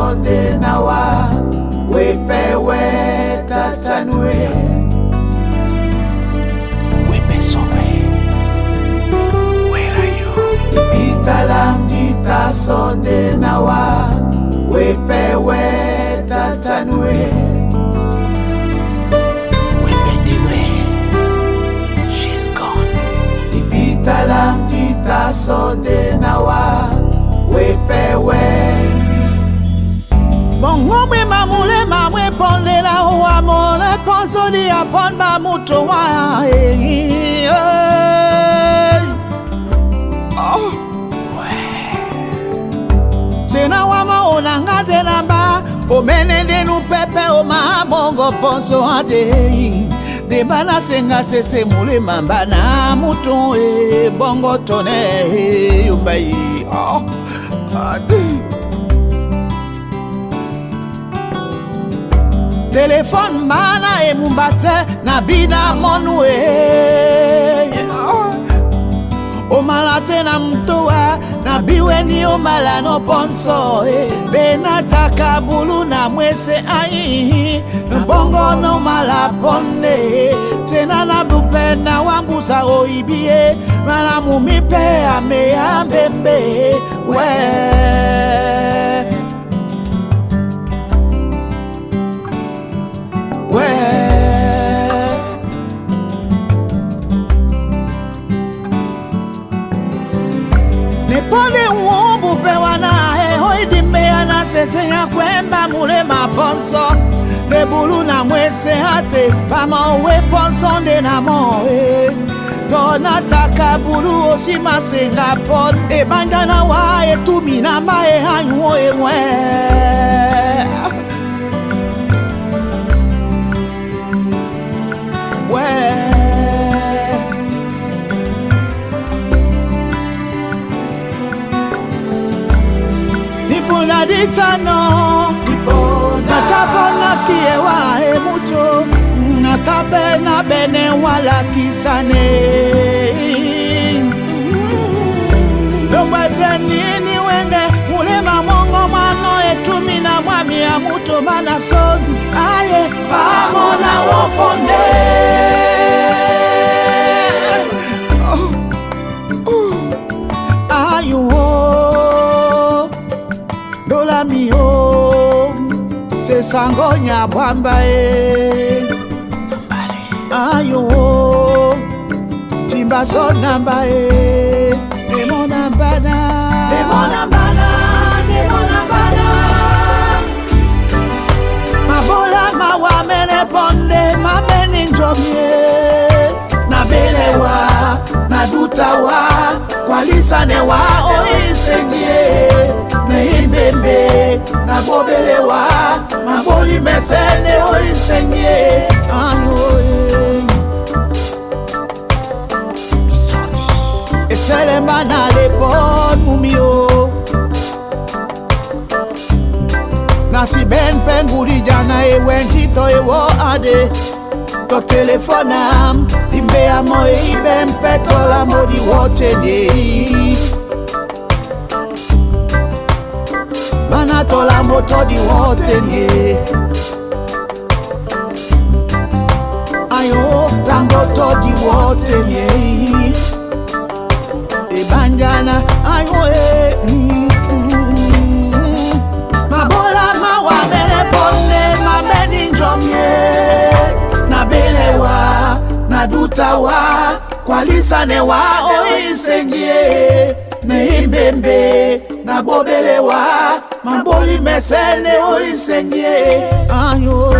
sonde nawa wepewe tatanwe Wepe sowe. Where are you? ipitalam dita sonde nawa wepewe tatanwe Wependiwe. She's gone. ipitalam dita sonde nawa wepewe Bongo mwe mamule mamwe ponle na uwa mole ponzo di apon ba muto wa Sena wama onanga tena ba omenende nu pepe o ma bongo ponzo ade de bana senga sese mule mamba na muto bongo tone yumbai ade Téléphone mana e mumbate na bina monwe O malate na mtoa na biwe ni o mala no ponso Bena taka bulu na mwese ai Mbongo no mala ponde Tena na bupe na wambusa oibie Mana mumipe ame ambembe Nepole uombu pewa na hoi dimea na sese ya kwemba mule maponso Nebulu na mwese hate pama uwe ponso nde na moe Tona taka bulu oshima senga pon E banjana wa e tumi na mbae hanyo e Nipuna ditano Natapona kiewa e mucho Natape na bene wala kisane Lomwete nini wenge Mulema mongo mano etumi na mwami ya muto mana son Aye pamona woponde Dola mio se sangonya bwamba ayo timba so namba demona bana mabola mawa mene fonde mameni njomie na belewa na dutawa kwalisane wa oisengie Mehimbembe na bobelewa maboli mesene oisengie Eselema na lepon mumio Nasi ben penguri jana e wenjito e wo ade To telefonam dimbe amo e ben petola modi wote ne Mana tola moto di wote nye Ayo langoto di wote nye E banjana ayo Mabola mawa mene fonde mabedi njomye Na belewa na dutawa Kwalisane wa oisengie Mehimbembe na bobelewa Mamboli mesene oisengie ayo